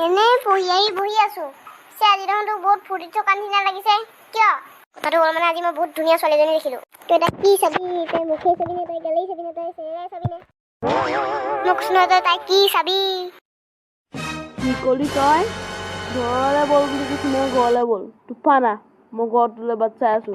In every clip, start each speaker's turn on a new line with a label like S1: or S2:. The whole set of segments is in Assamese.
S1: এনে বহি আছো। আজি দেখোন বহুত ফুৰ্তি থকা নিচিনা লাগিছে। কিয়? কথাটো হ'ল মানে আজি মই বহুত ধুনীয়া ছোৱালীজনী দেখিলো। তই এতিয়া কি চাবি? তই মুখে চাবি নে, তই গেলেই চাবি নে, তই চেহেৰাই চাবি নে? মোক শুনা, তাই কি চাবি?
S2: কি কলি তই? ঘৰলৈ বল বুলি কৈছো, মই ঘৰলৈ বল। তুফানা মই ঘৰটোলৈ বাট চাই আছো।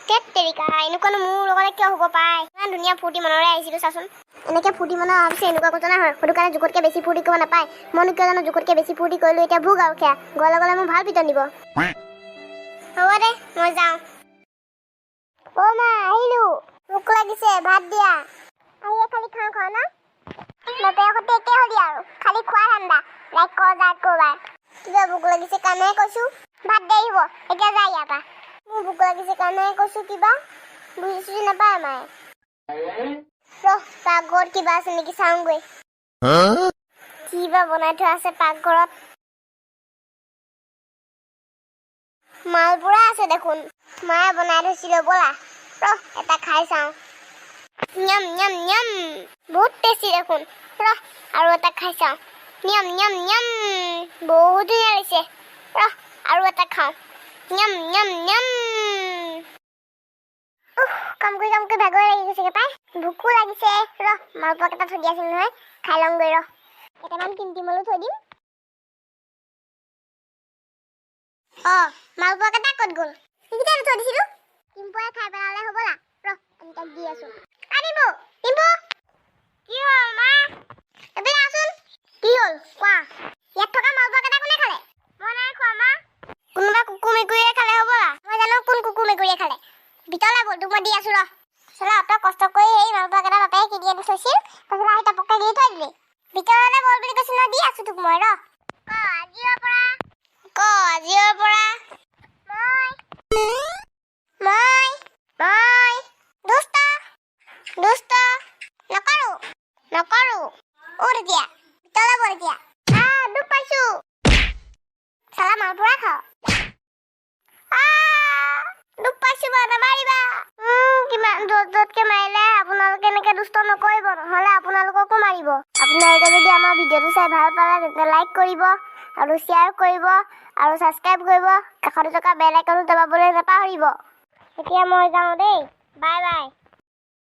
S1: তেত তেৰিকা, এনেকুৱানো মোৰ লগতে কিয় হ'ব পায়? ইমান ধুনীয়া ফূৰ্তি মনৰে আহিছিলো চাচোন। এনেকে ফূৰ্তি মনৰ ভাবিছে এনেকুৱা ঘটনা হয়। সেইটো কাৰণে জোখতকে বেছি ফূৰ্তি কৰিব নাপায়। মইনো কিয় জানো জোখতকে বেছি ফূৰ্তি কৰিলো। এতিয়া ভোগ আৰু সেয়া গলে গলে মোৰ ভাল পিটন দিব। হ'ব দে, মই যাওঁ। অ মা, আহিলো। ভোক লাগিছে, ভাত দিয়া। আহিয়ে খালি খাওঁ ন? বাপেৰ সৈতে একে হলি আৰু খালি খোৱা ধান্দা। লাইক কৰবাৰ কিবা ভোক লাগিছে কাৰণে কৈছো। ভাত দেৰি হ'ব, এতিয়া যা ইয়াৰ পৰা। মোৰ ভোক লাগিছে কাৰণে কৈছো কিবা বুজি নাপায় মায়ে। পাকঘৰত কিবা আছে নেকি চাওঁগৈ। কিবা বনাই থোৱা আছে পাকঘৰত। মালপোৰা আছে দেখোন। মায়ে বনাই থৈছিলে ব'লা। এটা খাই চাওঁ। নিয়ম নিয়ম নিয়ম, বহুত টেষ্টি দেখোন। আৰু এটা খাই চাওঁ। নিয়ম নিয়ম নিয়ম, বহুত ধুনীয়া লাগিছে। আৰু এটা খাওঁ। নিয়ম নিয়ম নিয়ম। কাম কৰি ভাগৰ লাগি গৈছেগে পাই। ভোকো লাগিছে। মালপোৱা কেইটা থৈ দিয়া আছিল নহয়, খাই লওঁগৈ ৰ। কেইটামান টিমটিমলো থৈ দিম। মালপোৱা কেইটা ক'ত গ'ল? সেইকেইটা থৈ দিছিলো। টিম্পুৱে খাই পেলালে হ'বলা। তাক দি আছো। টিম্পু, টিম্পু, কি হ'ল মা? এপিনে আছোন। কি হ'ল কোৱা? ইয়াত থকা মালপোৱা কেইটা কোনে খালে? মই নাই খোৱা মা। কোনোবা কুকুৰ মেকুৰীয়ে খালে হ'বলা। মই জানো কোন কুকুৰ মেকুৰীয়ে খালে। ভিতৰলৈ বল, তোক মই দি আছো ৰ। চলা অত কষ্ট কৰি এই মালপোৱা কেইটা বাপেকে কিনি আনি থৈছিল। তাৰপিছত আহি টপককে দি থৈ দিলি। ভিতৰলৈ বল বুলি কৈছো ন, দি আছো তোক মই ৰ। আজিৰ পৰা মই দুষ্ট নকৰো। তেতিয়া ভিতৰলৈ বল এতিয়া। দুখ পাইছো। চালা মালপোৱা খাও। দুখ পাইছো বাৰু, নামাৰিবা। কিমান য'তকে মাৰিলে আপোনালোকে এনেকে দুষ্ট নকৰিব, নহ'লে আপোনালোককো মাৰিব। আপোনালোকে যদি আমাৰ ভিডিঅ'টো চাই ভাল পালে তেন্তে লাইক কৰিব আৰু শ্বেয়াৰ কৰিব আৰু ছাবস্ক্ৰাইব কৰিব। কাষত থকা বেল আইকনটো দবাবলৈ নাপাহৰিব। এতিয়া মই যাওঁ দেই, বাই বাই।